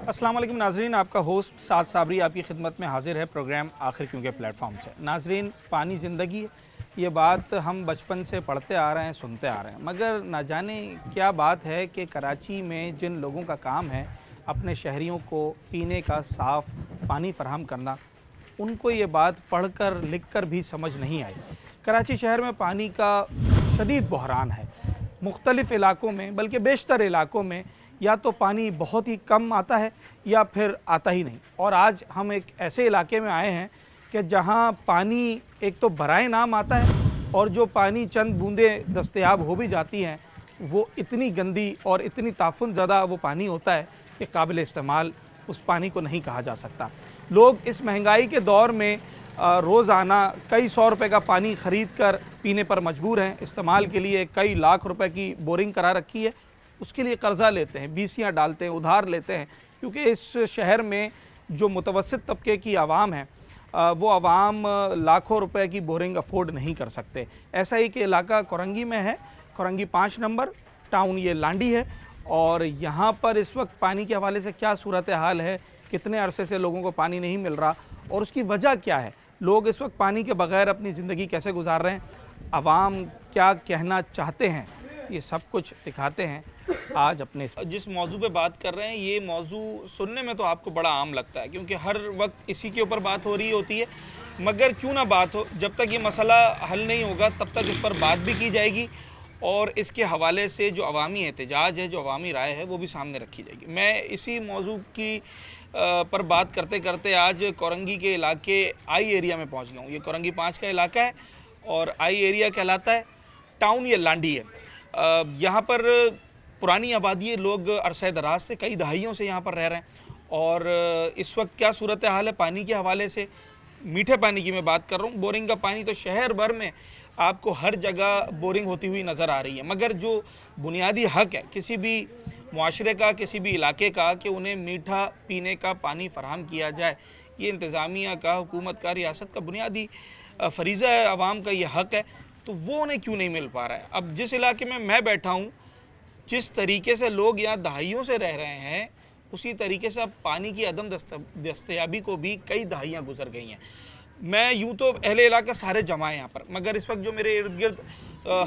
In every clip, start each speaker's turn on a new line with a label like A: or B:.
A: अस्सलाम वालेकुम नाजरीन, आपका होस्ट साद साबरी आपकी खिदमत में हाजिर है प्रोग्राम आखिर क्यों के प्लेटफॉर्म से। नाजरीन, पानी ज़िंदगी है, ये बात हम बचपन से पढ़ते आ रहे हैं, सुनते आ रहे हैं, मगर ना जाने क्या बात है कि कराची में जिन लोगों का काम है अपने शहरियों को पीने का साफ़ पानी फराहम करना, उनको ये बात पढ़कर लिखकर भी समझ नहीं आई। कराची शहर में पानी का शदीद बहरान है। मुख्तलिफ़ इलाकों में, बल्कि बेशतर इलाकों में या तो पानी बहुत ही कम आता है या फिर आता ही नहीं। और आज हम एक ऐसे इलाके में आए हैं कि जहां पानी एक तो बराए नाम आता है, और जो पानी चंद बूंदें दस्तयाब हो भी जाती हैं वो इतनी गंदी और इतनी ताफुन ज़दा वो पानी होता है कि काबिल इस्तेमाल उस पानी को नहीं कहा जा सकता। लोग इस महंगाई के दौर में रोज़ाना कई सौ रुपए का पानी ख़रीद कर पीने पर मजबूर हैं। इस्तेमाल के लिए कई लाख रुपए की बोरिंग करा रखी है, उसके लिए कर्ज़ा लेते हैं, बीसियाँ डालते हैं, उधार लेते हैं, क्योंकि इस शहर में जो मुतवस्सित तबके की आवाम है वो आवाम लाखों रुपए की बोरिंग अफोर्ड नहीं कर सकते। ऐसा ही कि इलाका कोरंगी में है, कोरंगी 5 नंबर टाउन ये लांडी है, और यहाँ पर इस वक्त पानी के हवाले से क्या सूरत हाल है, कितने अरसे से लोगों को पानी नहीं मिल रहा और उसकी वजह क्या है, लोग इस वक्त पानी के बग़ैर अपनी ज़िंदगी कैसे गुजार रहे हैं, आवाम क्या कहना चाहते हैं, ये सब कुछ दिखाते हैं आज अपने
B: जिस मौजू पे बात कर रहे हैं। ये मौजू सुनने में तो आपको बड़ा आम लगता है क्योंकि हर वक्त इसी के ऊपर बात हो रही होती है, मगर क्यों ना बात हो, जब तक ये मसला हल नहीं होगा तब तक इस पर बात भी की जाएगी और इसके हवाले से जो अवामी एहतजाज है, जो अवामी राय है, वो भी सामने रखी जाएगी। मैं इसी मौजू की पर बात करते करते आज कोरंगी के इलाके आई एरिया में पहुँच गया हूँ। ये कोरंगी 5 का इलाका है और आई एरिया कहलाता है। टाउन ये लांडी है। यहाँ पर पुरानी आबादी है, लोग अरसे दराज से कई दहाइयों से यहाँ पर रह रहे हैं। और इस वक्त क्या सूरत हाल है पानी के हवाले से, मीठे पानी की मैं बात कर रहा हूँ। बोरिंग का पानी तो शहर भर में आपको हर जगह बोरिंग होती हुई नज़र आ रही है, मगर जो बुनियादी हक़ है किसी भी मुआशरे का, किसी भी इलाके का, कि उन्हें मीठा पीने का पानी फ़राहम किया जाए, ये इंतज़ामिया का, हुकूमत का, रियासत का बुनियादी फ़रीज़ा है, आवाम का ये हक़ है, तो वो उन्हें क्यों नहीं मिल पा रहा है। अब जिस इलाके में मैं बैठा हूँ, जिस तरीके से लोग यहाँ दहाइयों से रह रहे हैं, उसी तरीके से अब पानी की अदम दस्तयाबी को भी कई दहाइयाँ गुजर गई हैं। मैं यूँ तो अहले इलाका सारे जमा हैं यहाँ पर, मगर इस वक्त जो मेरे इर्द गिर्द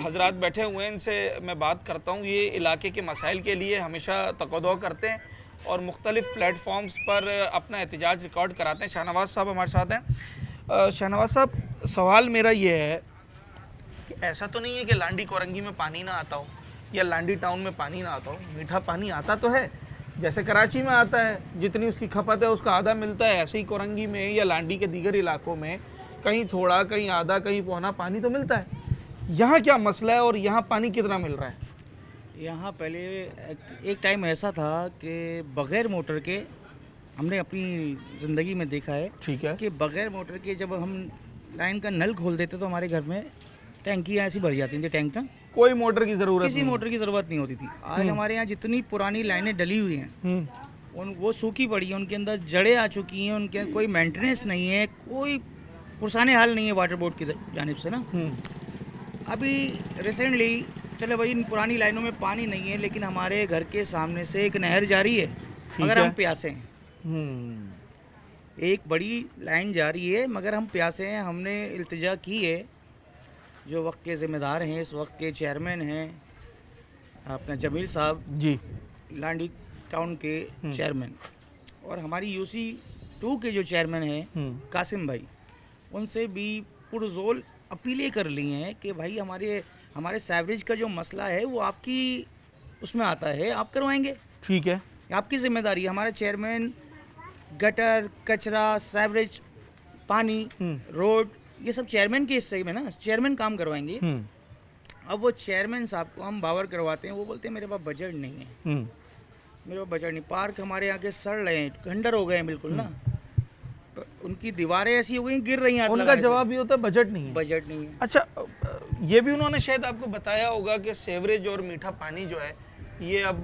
B: हजरात बैठे हुए हैं, इनसे मैं बात करता हूँ। ये इलाके के मसाइल के लिए हमेशा तक़दो करते हैं और मुख्तलिफ़ प्लेटफॉर्म्स पर अपना एहतजाज रिकॉर्ड कराते हैं। शाहनवाज़ साहब हमारे साथ हैं। शाहनवाज़ साहब, सवाल मेरा ये है कि ऐसा तो नहीं है कि लांडी कोरंगी में पानी ना आता हो या लांडी टाउन में पानी ना आता हो। मीठा पानी आता तो है, जैसे कराची में आता है, जितनी उसकी खपत है उसका आधा मिलता है। ऐसे ही कोरंगी में या लांडी के दीगर इलाकों में कहीं थोड़ा, कहीं आधा, कहीं पौना पानी तो मिलता है। यहाँ क्या मसला है और यहाँ पानी कितना मिल रहा है?
C: यहाँ पहले एक टाइम ऐसा था कि बग़ैर मोटर के हमने अपनी ज़िंदगी में देखा है,
A: ठीक है,
C: कि बग़ैर मोटर के जब हम लाइन का नल खोल देते तो हमारे घर में टैंकियाँ ऐसी भर जाती थी। टैंक ना
A: कोई मोटर की ज़रूरत
C: किसी मोटर की ज़रूरत नहीं होती थी। आज हमारे यहाँ जितनी पुरानी लाइनें डली हुई हैं वो सूखी पड़ी हैं, उनके अंदर जड़ें आ चुकी हैं, उनके कोई मेंटेनेंस नहीं है, कोई पुरसाने हाल नहीं है वाटर बोर्ड की जानिब से ना। अभी रिसेंटली चले भाई, इन पुरानी लाइनों में पानी नहीं है, लेकिन हमारे घर के सामने से एक नहर जा रही है, मगर हम प्यासे हैं। एक बड़ी लाइन जा रही है मगर हम प्यासे हैं। हमने इल्तिजा की है, जो वक्त के ज़िम्मेदार हैं, इस वक्त के चेयरमैन हैं अपना जमील साहब
A: जी,
C: लांडी टाउन के चेयरमैन, और हमारी यूसी 2 के जो चेयरमैन हैं कासिम भाई, उनसे भी पुरजोर अपीलें कर ली हैं कि भाई हमारे सैवरेज का जो मसला है वो आपकी उसमें आता है, आप करवाएंगे,
A: ठीक है,
C: आपकी जिम्मेदारी है। हमारा चेयरमैन गटर, कचरा, सैवरेज, पानी, रोड, ये सब चेयरमैन के हिस्से में ना, चेयरमैन काम करवाएंगे। अब वो चेयरमैन साहब को हम बावर करवाते हैं, वो बोलते हैं मेरे पास बजट नहीं है, मेरे पास बजट नहीं। पार्क हमारे यहाँ के सड़ रहे हैं, खंडर हो गए हैं बिल्कुल ना, उनकी दीवारें ऐसी हो गई, गिर रही हैं।
A: उनका जवाब ये होता है बजट नहीं है,
C: बजट नहीं है।
A: अच्छा, ये भी उन्होंने
B: शायद आपको बताया होगा कि सेवरेज और मीठा पानी जो है ये अब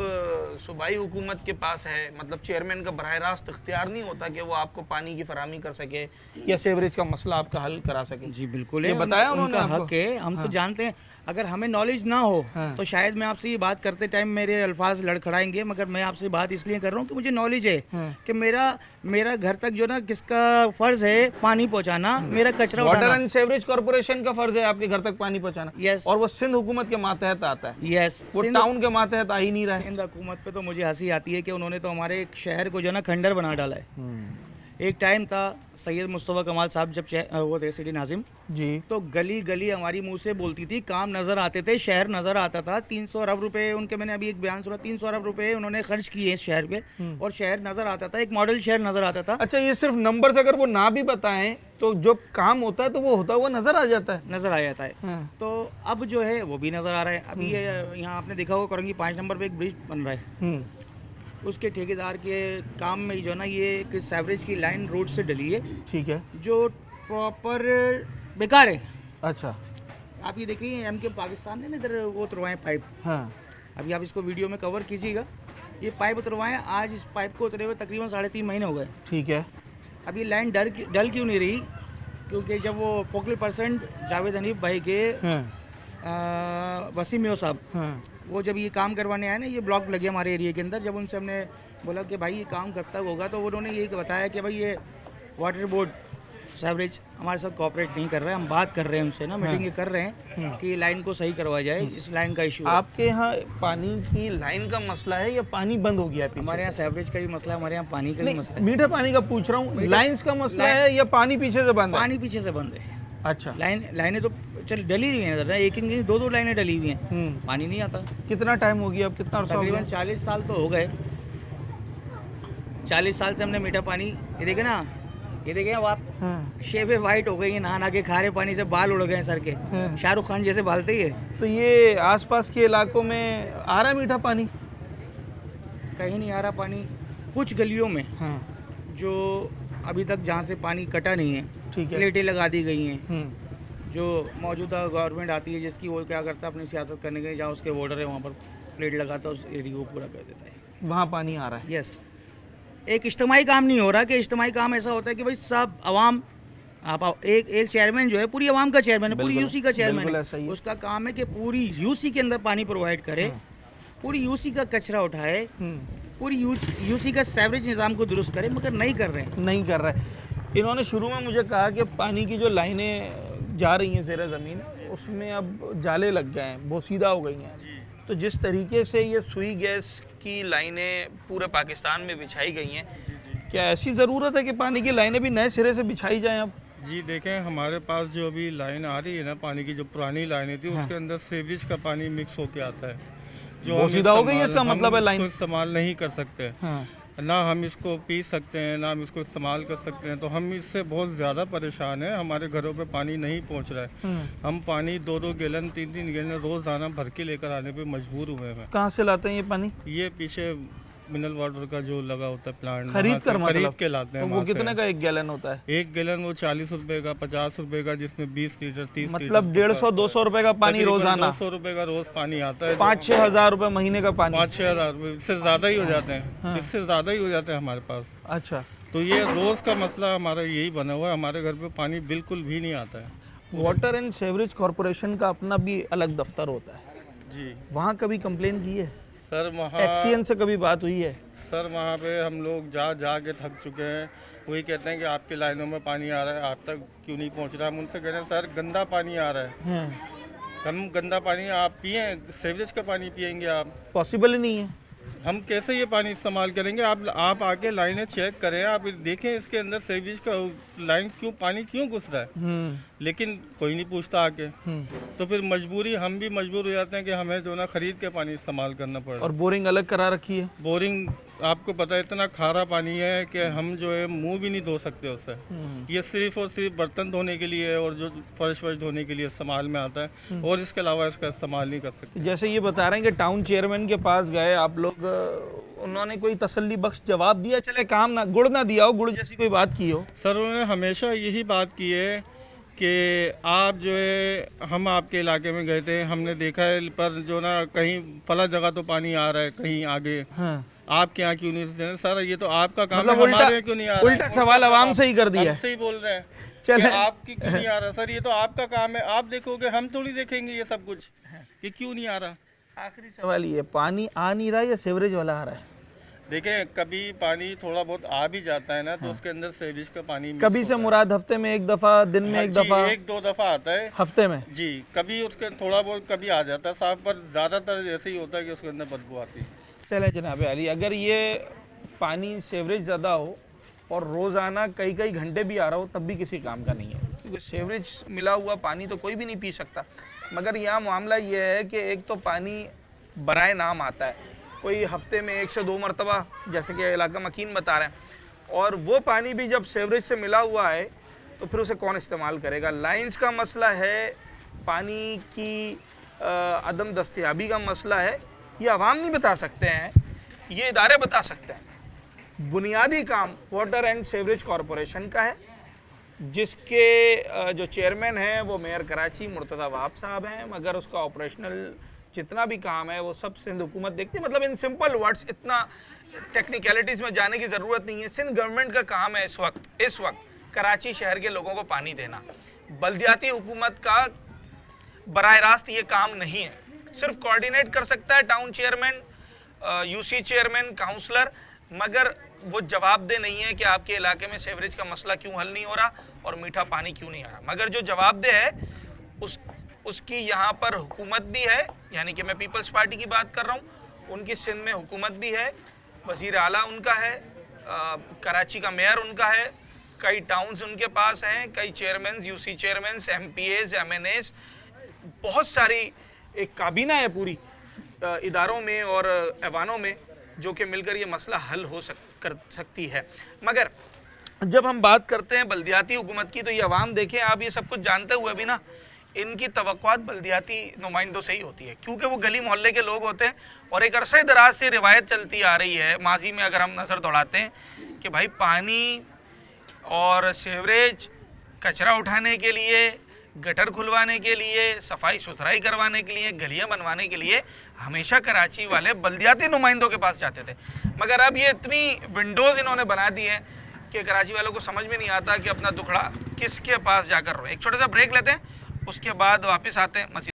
B: सूबाई हुकूमत के पास है, मतलब चेयरमैन का बराह रास्त इख्तियार नहीं होता कि वो आपको पानी की फराहमी कर सके या सेवरेज का मसला आपका हल करा सके।
C: जी बिल्कुल
B: ये
C: है,
B: बताया उन्होंने
C: उनका
B: आपको?
C: हक है, हम तो जानते हैं। अगर हमें नॉलेज ना हो
A: हाँ।
C: तो शायद मैं आपसे ये बात करते टाइम मेरे अल्फाज लड़खड़ाएंगे, मगर मैं आपसे बात इसलिए कर रहा हूँ कि मुझे नॉलेज है
A: हाँ।
C: कि मेरा घर तक जो ना किसका फर्ज है पानी पहुँचाना, मेरा कचरा
A: वाटर
C: उठाना।
A: एंड सीवरेज कॉर्पोरेशन का फर्ज है आपके घर तक पानी पहुंचाना।
C: Yes.
A: और वो सिंध हुकूमत के मातहत आता है,
C: यस,
A: वो टाउन के मातहत आ ही नहीं रहा है।
C: सिंध हुकूमत पे तो मुझे हंसी आती है कि उन्होंने तो हमारे एक शहर को जो ना खंडर बना डाला है। एक टाइम था सैयद मुस्तफ़ा कमाल साहब जब वो थे सिटी नाजिम,
A: जी।
C: तो गली गली हमारी मुंह से बोलती थी, काम नज़र आते थे, शहर नज़र आता था। 300 अरब रुपए उनके, मैंने अभी एक बयान सुना, 300 अरब रुपए उन्होंने खर्च किए इस शहर पे और शहर नज़र आता था, एक मॉडल शहर नज़र आता था।
A: अच्छा, ये सिर्फ नंबर्स अगर वो ना भी बताएं तो जो काम होता है तो वो होता हुआ नजर आ जाता है।
C: नज़र आ जाता है।
A: हाँ।
C: तो अब जो है वो भी नज़र आ रहा है। अभी ये यहाँ आपने देखा होगा करंगी 5 नंबर पे एक ब्रिज बन रहा है, उसके ठेकेदार के काम में जो ना ये एक सेवरेज की लाइन रोड से डली है,
A: ठीक है।
C: जो प्रॉपर बेकार है।
A: अच्छा।
C: आप ये देखिए एम के पाकिस्तान ने ना इधर वो उतरवाए पाइप,
A: हाँ।
C: अभी आप इसको वीडियो में कवर कीजिएगा। ये पाइप उतरवाए, आज इस पाइप को उतरे हुए तकरीबन 3.5 महीने हो गए।
A: ठीक है।
C: अब ये लाइन डल क्यों नहीं रही? क्योंकि जब वो फोकल पर्सन जावेद हनीफ भाई के
A: हाँ।
C: वसीम यो साहब,
A: हाँ।
C: वो जब ये काम करवाने आए ना, ये ब्लॉक लगे हमारे एरिया के अंदर, जब उनसे हमने बोला कि भाई ये काम कब तक होगा, तो उन्होंने यही बताया कि भाई ये वाटर बोर्ड सेवरेज हमारे साथ कोऑपरेट नहीं कर रहा है। हम बात कर रहे हैं उनसे ना, मीटिंग कर रहे हैं कि ये लाइन को सही करवाया जाए, इस लाइन का इशू।
A: आपके यहाँ पानी की लाइन का मसला है या पानी बंद हो गया है पीछे?
C: हमारे यहाँ सेवरेज का भी मसला है, हमारे यहाँ पानी का भी मसला है।
A: मीठे पानी का पूछ रहा हूँ, लाइंस का मसला है या पानी पीछे से बंद है?
C: पानी पीछे से बंद है।
A: अच्छा।
C: लाइनें तो चल डली हुई हैं इधर, एक नहीं 2 लाइनें डली हुई हैं, पानी नहीं आता।
A: कितना टाइम हो गया, अब कितना अर्सा हो
C: तकरीबन
A: गया?
C: 40 साल तो हो गए। 40 साल से हमने मीठा पानी, ये देखे ना, ये देखे अब आप,
A: हाँ।
C: शेवे वाइट हो गई है, नहा के खारे पानी से बाल उड़ गए सर के,
A: हाँ।
C: शाहरुख खान जैसे बालते ही है।
A: तो ये आसपास के इलाकों में आ रहा है मीठा पानी?
C: कहीं नहीं आ रहा पानी। कुछ गलियों में
A: हाँ।
C: जो अभी तक जहाँ से पानी कटा नहीं है,
A: ठीक है।
C: प्लेटें लगा दी गई हैं। जो मौजूदा गवर्नमेंट आती है जिसकी, वो क्या करता है अपनी सियासत करने के लिए, जहाँ उसके बॉर्डर है वहाँ पर प्लेट लगाता है, उस एरिया को पूरा कर देता है।
A: वहाँ पानी आ रहा है।
C: यस, एक इज्तिमाई काम नहीं हो रहा। कि इज्तिमाई काम ऐसा होता है कि भाई सब आवाम, आप एक चेयरमैन जो है पूरी आवाम का चेयरमैन है, पूरी
A: बिल्कुल,
C: यूसी का चेयरमैन
A: बिल्कुल ऐसा ही
C: है,
A: है।
C: उसका काम है कि पूरी यूसी के अंदर पानी प्रोवाइड करे, पूरी यूसी का कचरा उठाए, पूरी यूसी का सेवरेज निज़ाम को दुरुस्त करे, मगर नहीं कर रहे हैं।
A: नहीं कर रहा है। इन्होंने शुरू में मुझे कहा कि पानी की जो लाइनें जा रही हैं ज़ेर ज़मीन, उसमें अब जाले लग गए हैं, बोसीदा हो गई हैं। तो जिस तरीके से ये सुई गैस की लाइनें पूरे पाकिस्तान में बिछाई गई हैं, क्या ऐसी ज़रूरत है कि पानी की लाइनें भी नए सिरे से बिछाई जाएं अब?
D: जी देखें, हमारे पास जो अभी लाइन आ रही है ना पानी की, जो पुरानी लाइनें थी उसके अंदर सीवरेज का पानी मिक्स होके आता है, जो हम
A: बोसीदा हो गई है, इसका मतलब है लाइन
D: इस्तेमाल नहीं कर सकते।
A: हाँ।
D: ना हम इसको पी सकते हैं, ना हम इसको इस्तेमाल कर सकते हैं। तो हम इससे बहुत ज़्यादा परेशान हैं। हमारे घरों पे पानी नहीं पहुंच रहा है। हम पानी 2-2 गैलन 3-3 गैलन रोज़ाना भर के लेकर आने पे मजबूर हुए हैं।
A: कहाँ से लाते हैं ये पानी?
D: ये पीछे मिनरल वाटर का जो लगा होता है प्लांट,
A: खरीद कर, मतलब
D: खरीद के लाते हैं।
A: तो वो कितने का 1 गैलन होता है?
D: 1 गैलन वो 40 रुपए का, 50 रुपए का, जिसमें 20 लीटर 30
A: मतलब 150-200 रुपए का पानी रोजाना?
D: 200 रुपए का रोज पानी आता है।
A: 5-6 हज़ार रुपए महीने का पानी?
D: 5-6 हज़ार, इससे ज़्यादा ही हो जाते हैं। इससे ज़्यादा ही हो जाते हैं हमारे पास।
A: अच्छा।
D: तो ये रोज़ का मसला हमारा यही बना हुआ है। हमारे घर पे पानी बिल्कुल भी नहीं आता है।
A: वाटर एंड सीवरेज कॉर्पोरेशन का अपना भी अलग दफ्तर होता है
D: जी
A: वहाँ कभी कंप्लेन की है?
D: सर, वहाँ
A: एक्सीएन से कभी बात हुई है?
D: सर वहाँ पे हम लोग जा के थक चुके हैं। वही कहते हैं कि आपकी लाइनों में पानी आ रहा है, आप तक क्यों नहीं पहुँच रहा है। हम उनसे कह रहे हैं सर गंदा पानी आ रहा है, हम गंदा पानी आप पिए, सीवरेज का पानी पिएंगे आप?
A: पॉसिबल ही नहीं है।
D: हम कैसे ये पानी इस्तेमाल करेंगे? आप आके लाइनें चेक करें, आप देखें इसके अंदर सीवरेज का लाइन क्यों, पानी क्यों घुस रहा है। लेकिन कोई नहीं पूछता आके। तो फिर मजबूरी, हम भी मजबूर हो जाते हैं कि हमें जो ना खरीद के पानी इस्तेमाल करना पड़ रहा है।
A: और बोरिंग अलग करा रखी है।
D: बोरिंग आपको पता है इतना खारा पानी है कि हम जो है मुंह भी नहीं धो सकते उससे। ये सिर्फ और सिर्फ बर्तन धोने के लिए और जो फर्श वर्श धोने के लिए इस्तेमाल में आता है, और इसके अलावा इसका इस्तेमाल नहीं कर सकते।
A: जैसे ये बता रहे हैं कि टाउन चेयरमैन के पास गए आप लोग, उन्होंने कोई तसल्ली बख्श जवाब दिया? चले काम ना गुड़ ना दिया हो, गुड़ जैसी कोई बात की हो?
D: सर उन्होंने हमेशा यही बात की है कि आप जो है, हम आपके इलाके में गए थे, हमने देखा है पर जो ना कहीं फला जगह तो पानी आ रहा है, कहीं आगे आपके यहाँ क्यों नहीं? सर ये तो आपका काम
A: मतलब
D: है, हमारे यहाँ क्यों नहीं आ रहा है?
A: उल्टा सवाल आवाम से ही कर दिया है।
D: हमसे ही बोल रहे हैं।
A: चले।
D: कि आपकी क्यों नहीं आ रहा सर, ये तो आपका काम है, आप देखोगे, हम थोड़ी देखेंगे ये सब कुछ कि क्यों नहीं आ रहा।
A: आखिरी सवाल ये, पानी आ नहीं रहा या सीवरेज वाला आ रहा है?
D: देखें, कभी पानी थोड़ा बहुत आ भी जाता है ना, तो उसके अंदर सीवरेज का पानी mix
A: कभी से
D: होता है।
A: मुराद हफ्ते में एक दफा, दिन में
D: हाँ
A: एक
D: जी,
A: दफा,
D: एक दो दफा आता है
A: हफ्ते में?
D: जी। कभी उसके थोड़ा बहुत कभी आ जाता है साफ, पर ज्यादातर ऐसे ही होता है कि उसके अंदर बदबू आती है।
B: चले जनाब अली, अगर ये पानी सेवरेज ज़्यादा हो और रोज़ाना कई कई घंटे भी आ रहा हो तब भी किसी काम का नहीं है, क्योंकि सेवरेज मिला हुआ पानी तो कोई भी नहीं पी सकता। मगर यहाँ मामला ये है कि एक तो पानी बराए नाम आता है, कोई हफ्ते में 1 से 2 मरतबा, जैसे कि इलाका मकीन बता रहे हैं, और वो पानी भी जब सेवरेज से मिला हुआ है तो फिर उसे कौन इस्तेमाल करेगा। लाइंस का मसला है, पानी की अदम दस्तयाबी का मसला है, ये अवाम नहीं बता सकते हैं, ये इदारे बता सकते हैं। बुनियादी काम वाटर एंड सीवरेज कॉरपोरेशन का है, जिसके जो चेयरमैन हैं वो मेयर कराची मुर्तज़ा वहाब साहब हैं, मगर उसका ऑपरेशनल जितना भी काम है वो सब सिंध हुकूमत देखती है। मतलब इन सिंपल वर्ड्स, इतना टेक्निकलिटीज़ में जाने की ज़रूरत नहीं है। सिंध गवर्नमेंट का काम है इस वक्त कराची शहर के लोगों को पानी देना। बल्दियाती हुकूमत का बराह रास्त ये काम नहीं है, सिर्फ कोऑर्डिनेट कर सकता है town chairman, UC chairman, councillor, मगर वो जवाबदेह नहीं है कि आपके इलाके में सीवरेज का मसला क्यों हल नहीं हो रहा और मीठा पानी क्यों नहीं आ रहा। मगर जो जवाबदेह है उसकी यहाँ पर हुकूमत भी है, यानी कि मैं पीपल्स पार्टी की बात कर रहा हूँ, उनकी सिंध में हुकूमत भी है, वज़ीर आला उनका है, कराची का मेयर उनका है, कई टाउन्स उनके पास हैं, कई chairman, UC chairman, MPAs, MNAs, बहुत सारी एक काबीना है पूरी इदारों में और ऐवानों में, जो कि मिलकर ये मसला हल कर सकती है। मगर जब हम बात करते हैं बल्दियाती हुकूमत की, तो ये अवाम देखें, आप ये सब कुछ जानते हुए भी ना, इनकी तवक्कुआत बल्दियाती नुमाइंदों से ही होती है, क्योंकि वो गली मोहल्ले के लोग होते हैं। और एक अरसे दराज से रिवायत चलती आ रही है, माजी में अगर हम नज़र दौड़ाते हैं, कि भाई पानी और सीवरेज, कचरा उठाने के लिए, गटर खुलवाने के लिए, सफाई सुथराई करवाने के लिए, गलियां बनवाने के लिए हमेशा कराची वाले बल्दियाती नुमाइंदों के पास जाते थे। मगर अब ये इतनी विंडोज़ इन्होंने बना दी हैं कि कराची वालों को समझ में नहीं आता कि अपना दुखड़ा किसके पास जाकर रो। एक छोटा सा ब्रेक लेते हैं, उसके बाद वापस आते हैं मस्जिद।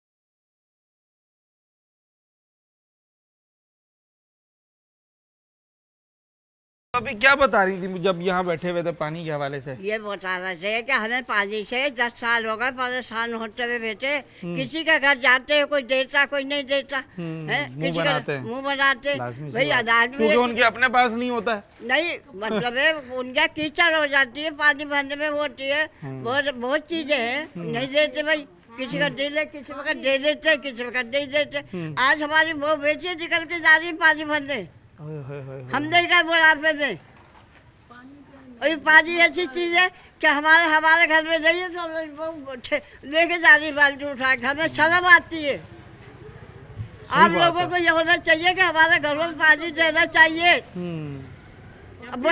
B: अभी क्या बता रही थी जब यहाँ बैठे हुए थे पानी के हवाले से?
E: ये बता रहे थे कि हमें पानी से 10 साल हो गए परेशान होते हुए बेटे। किसी का घर जाते हैं, कोई देता कोई नहीं देता है, किसी का मुंह बनाते भाई आदमी,
B: क्योंकि उनके अपने पास नहीं होता है।
E: नहीं मतलब है उनका कीचड़ हो जाती है, पानी भरने में होती है, बहुत चीजें हैं, नहीं देते भाई। किसी का दे ले, किसी वक्त दे देते, किसी वक्त नहीं देते। आज हमारी वो बेटी निकल के जा रही है पानी भरने, हम नहीं गए बुढ़ापे में। और ये पानी ऐसी चीज है कि हमारे घर में नहीं है, तो लेके जा रही बाल्टी उठा के, हमें शर्म आती है। आप लोगों को ये होना चाहिए कि हमारे घरों में पानी देना चाहिए।
A: अब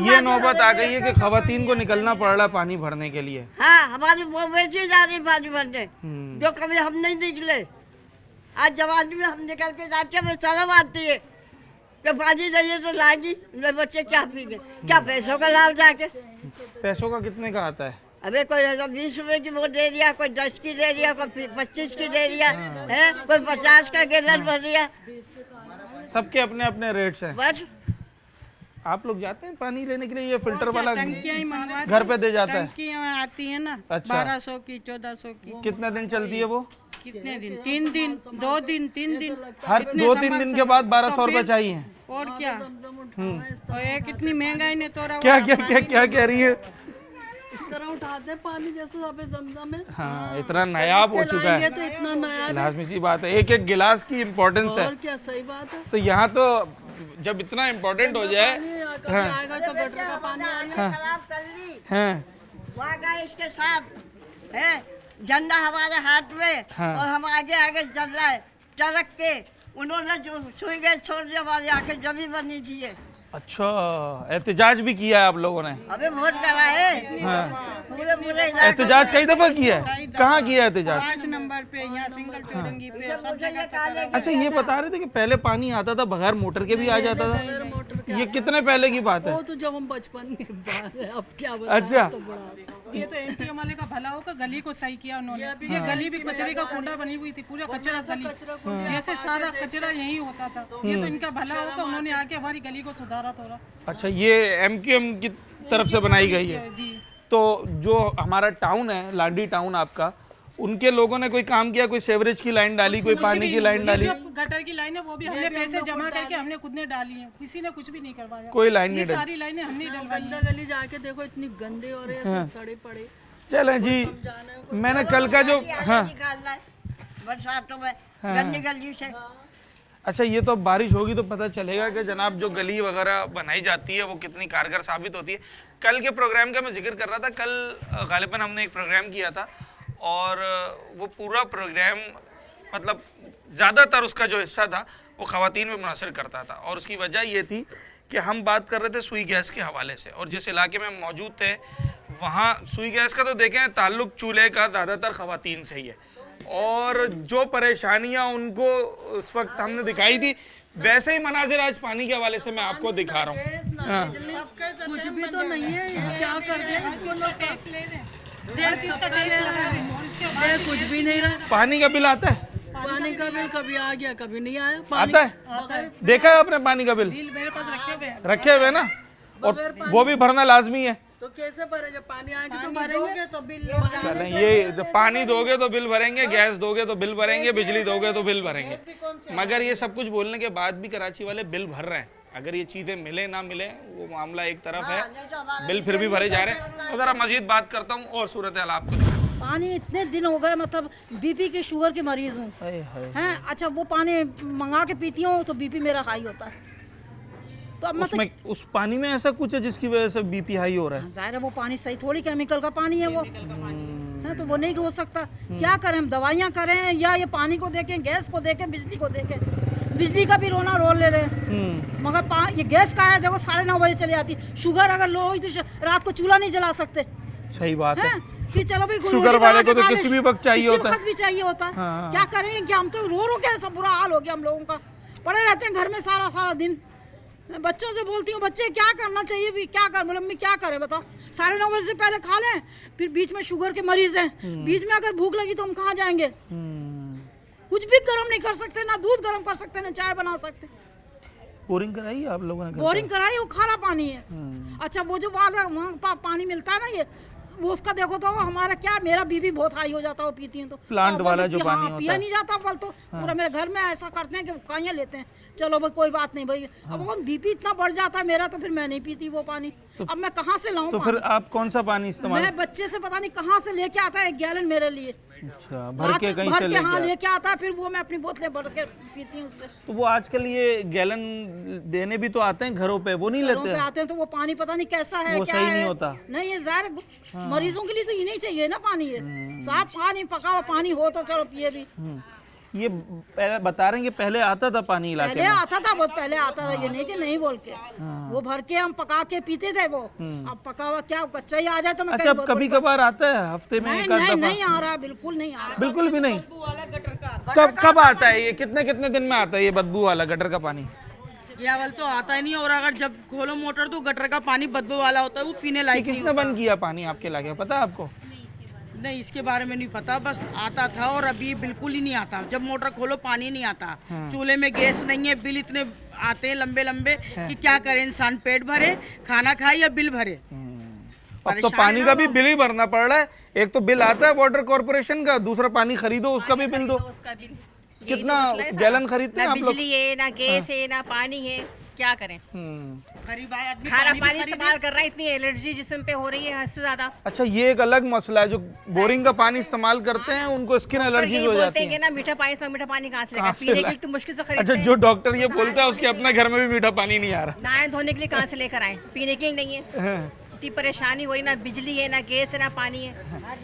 A: ये नौबत आ गई है कि खवातीन को निकलना पड़ रहा पानी भरने के लिए।
E: हाँ, हमारी वो बेटी जा रही पानी भरने, जो कभी हम नहीं निकले। आज जवानी में हम निकल के जाते, हमें शर्म आती है कि पानी नहीं है तो लाएंगी, बच्चे क्या पीएंगे, क्या पैसों का लाभ जाके।
A: पैसों का कितने का आता है?
E: अबे कोई 20 रुपए की वो दे दिया, कोई 10 की दे दिया, कोई 25 की दे दिया है, कोई 50 का गैलन भर दिया।
A: सबके अपने अपने रेट्स हैं।
E: बस
A: आप लोग जाते हैं पानी लेने के लिए? ये फिल्टर वाला
F: टंकियां ही मंगवाते
A: घर पे दे जाता है?
F: टंकियां आती है ना,
A: अच्छा।
F: 1200 की 1400 की।
A: कितने दिन चलती है वो?
F: कितने दिन? 3 दिन, 2 दिन, 3 दिन।
A: हर
F: इतने
A: 2-3 दिन के बाद 1200 रुपए चाहिए।
F: और क्या, और ये कितनी महंगाई ने तोड़ा।
A: क्या कह रही है?
G: इस तरह उठाते हैं पानी जैसे वहाँ पे जमजम में।
A: हाँ, इतना नायाब हो चुका है,
G: तो इतना नायाब है।
A: लाजमी सी बात है, एक एक गिलास की इम्पोर्टेंस है।
G: और क्या, सही बात है।
A: तो यहाँ तो जब इतना इम्पोर्टेंट हो जाए,
G: कभी आएगा तो गटर का पानी आएगा।
E: खराब कर ली
A: हाँ,
E: वहाँ गए इसके साथ है, झंडा हमारे हाथ में और हम आगे आगे चल रहा है ट्रक के। उन्होंने जो सुई गए छोड़ दिया, हमारी आंखें जमी बनी थी।
A: अच्छा, एहतजाज भी किया है आप लोगों ने?
E: अबे वोट करा है।
A: हाँ।
E: पूरे
A: एहतजाज कई दफा किया है? कहाँ किया है एहतजाज?
F: 5 नंबर पे, यहाँ सिंगल चौरंगी पे, सब जगह चक्कर।
A: अच्छा, ये बता रहे थे कि पहले पानी आता था बगैर मोटर के भी आ जाता था,
G: मोटर के
A: ये कितने पहले की बात है?
G: वो तो जब हम बचपन की बात है, अब क्या बताएं।
A: अच्छा।
G: तो बड़ा
H: ये तो एमपीएम वाले का भला होगा, गली को सही किया उन्होंने। ये गली भी कचरे का कुंडा बनी हुई थी, पूरा कचरा गली, जैसे सारा कचरा यही होता था। ये तो इनका भला होगा, उन्होंने आके हमारी गली को सुधारा थोड़ा।
A: अच्छा, ये एमक्यूएम की तरफ से बनाई गई है।
H: जी।
A: तो जो हमारा टाउन है, लांडी टाउन आपका, उनके लोगों ने कोई काम किया, कोई सेवरेज की लाइन डाली, कोई पानी की लाइन डाली?
H: जो गटर की लाइन है वो भी हमने पैसे जमा करके हमने खुद ने डाली है, किसी ने कुछ भी नहीं करवाया।
A: कोई लाइन
H: ये
A: नहीं डाली।
H: सारी लाइनें हमने डलवाई
G: गंदा
H: है।
G: गली जाके देखो, इतनी गंदे हो रहे हैं, सड़े पड़े।
A: चलें जी, मैंने कल का जो
E: निकालना है बरसातों में गंदी गली से।
B: अच्छा, ये तो अब बारिश होगी तो पता चलेगा कि जनाब जो गली वगैरह बनाई जाती है वो कितनी कारगर साबित होती है। कल के प्रोग्राम का मैं जिक्र कर रहा था, कल गालिबन हमने एक प्रोग्राम किया था और वो पूरा प्रोग्राम मतलब ज़्यादातर उसका जो हिस्सा था वो ख़वातीन में मुनहसर करता था और उसकी वजह ये थी कि हम बात कर रहे थे सुई गैस के हवाले से, और जिस इलाके में हम मौजूद थे वहाँ सुई गैस का तो देखें ताल्लुक चूल्हे का ज़्यादातर ख़वातीन से ही है, और जो परेशानियाँ उनको उस वक्त हमने दिखाई थी वैसे ही मनाजिर आज पानी के हवाले से मैं आपको दिखा रहा हूँ।
G: कुछ भी तो नहीं है, क्या कर दे इसको लोग,
H: टैक्स ले रहे हैं,
G: टैक्स सबका ले रहा है, दे कुछ भी नहीं रहा।
A: पानी का बिल आता है?
G: पानी का बिल कभी आ गया, कभी नहीं आया।
A: आता है? देखा है आपने पानी का बिल?
H: बिल मेरे पास रखे हुए हैं।
A: रखे हुए ना, और वो भी भरना लाजमी है।
G: तो कैसे भरे, जब पानी आएगा तो भरेंगे, तो बिल
B: चलें, ये पानी दोगे तो बिल भरेंगे, गैस दोगे तो बिल भरेंगे, बिजली दोगे तो बिल भरेंगे, मगर ये सब कुछ बोलने के बाद भी कराची वाले बिल भर रहे हैं। अगर ये चीज़ें मिले ना मिले वो मामला एक तरफ है, बिल फिर भी भरे जा रहे हैं। तो ज़रा मजीद बात करता हूँ और सूरत हाल आपको दिखाता हूँ।
I: पानी इतने दिन हो गए, मतलब बीपी के शुगर के मरीज हूँ हैं। अच्छा, वो पानी मंगा के पीती हूँ तो बीपी मेरा हाई होता है। तो अब मतलब
A: उसमें उस पानी में ऐसा कुछ है जिसकी वजह से बीपी हाई हो रहा है?
I: जाहिर है वो पानी सही थोड़ी केमिकल का पानी है वो है, तो वो नहीं हो सकता। क्या करें हम, दवाइयाँ करें या ये पानी को देखें, गैस को देखें, बिजली को देखें? बिजली का भी रोना रोल ले रहे हैं, मगर ये गैस का है, देखो 9:30 बजे चली जाती। शुगर अगर लो हुई तो रात को चूल्हा नहीं जला सकते।
A: सही बात है।
I: कि चलो भाई
A: शुगर वाले को तो किसी भी वक्त चाहिए होता है,
I: भी चाहिए होता है। क्या करेंगे, क्या हम तो रो के ऐसा बुरा हाल हो गया हम लोगों का। पड़े रहते हैं घर में सारा दिन। मैं बच्चों से बोलती हूँ, बच्चे क्या करना चाहिए भी, क्या कर, मम्मी क्या करें बताओ? 9:30 बजे से पहले खा लें, फिर बीच में शुगर के मरीज हैं, बीच में अगर भूख लगी तो हम कहाँ जाएंगे? कुछ भी गर्म नहीं कर सकते, ना दूध गर्म कर सकते, ना चाय बना सकते।
A: बोरिंग कराई आप लोगों ने?
I: बोरिंग कराई, वो खारा पानी है। अच्छा, वो जो वहाँ पानी मिलता है ना, ये वो उसका देखो तो हमारा क्या, मेरा बीपी बहुत हाई हो जाता है वो पीती हूँ तो।
A: प्लांट वाला जो पानी होता
I: पिया
A: है,
I: नहीं जाता फल तो पूरा मेरे घर में ऐसा करते हैं कि काइयाँ लेते हैं। चलो भाई कोई बात नहीं भाई, अब बीपी इतना बढ़ जाता है मेरा तो फिर मैं नहीं पीती वो पानी। अब मैं कहाँ से लाऊं?
A: तो फिर आप कौन सा पानी इस्तेमाल?
I: मैं बच्चे से पता नहीं कहाँ से लेके आता है 1 गैलन मेरे लिए।
A: अच्छा, भर के कहीं से
I: लेके आता है, फिर वो मैं अपनी बोतलें भर के पीती हूँ उससे।
A: तो वो आजकल ये गैलन देने भी तो आते हैं घरों पे, वो नहीं लेते?
I: आते हैं तो वो पानी पता नहीं कैसा है,
A: वो
I: क्या
A: सही
I: है?
A: नहीं होता।
I: नहीं, ये ज़ाहिर मरीजों के लिए तो ये नहीं चाहिए ना पानी। ये साफ पानी, पका हुआ पानी हो तो चलो पिए भी।
A: ये पहले बता रहे हैं कि पहले आता था पानी इलाके
I: पहले
A: में?
I: आता था, बहुत पहले आता था, ये नहीं कि नहीं बोल के। वो भर के हम पका के पीते थे वो। अब पका हुआ क्या कच्चा ही आ जाए तो मैं
A: अच्छा, कभी कभार आता है हफ्ते में एक आध दफा?
I: नहीं आ रहा, बिल्कुल नहीं आ रहा,
A: बिल्कुल भी नहीं। कब आता है ये? कितने दिन में आता है ये बदबू वाला गटर का पानी?
C: ये अवल तो आता ही नहीं, और अगर जब खोलो मोटर तो गटर का पानी बदबू वाला होता है, वो पीने लायक नहीं
A: किसने बंद किया पानी आपके इलाके में, पता है आपको?
C: नहीं, इसके बारे में नहीं पता, बस आता था और अभी बिल्कुल ही नहीं आता। जब मोटर खोलो पानी नहीं आता। चूल्हे में गैस नहीं है, बिल इतने आते हैं लंबे कि क्या करे इंसान, पेट भरे, खाना खाए या बिल भरे।
A: अब तो पानी का भी बिल ही भरना पड़ रहा है। एक तो बिल आता है वाटर कॉर्पोरेशन का, दूसरा पानी खरीदो उसका भी बिल दो। कितना गैलन खरीदते हैं आप लोग?
J: बिजली है ना, गैस है ना, पानी है, क्या करें? खारा पानी इस्तेमाल कर रहा है, इतनी एलर्जी जिस्म पे हो रही है हद से ज्यादा।
A: अच्छा, ये एक अलग मसला है। जो बोरिंग का पानी इस्तेमाल करते हैं उनको स्किन एलर्जी हो जाती है
J: ना, मीठा पानी से मीठा पानी कहाँ से लेकर पीने के लिए तो मुश्किल से खरीदते हैं।
A: अच्छा, जो डॉक्टर ये बोलता है उसके अपने घर में भी मीठा पानी नहीं आ रहा,
J: नहाए धोने के लिए कहाँ से लेकर आए, पीने के लिए नहीं है। इतनी परेशानी हुई, ना बिजली है ना गैस है ना पानी है।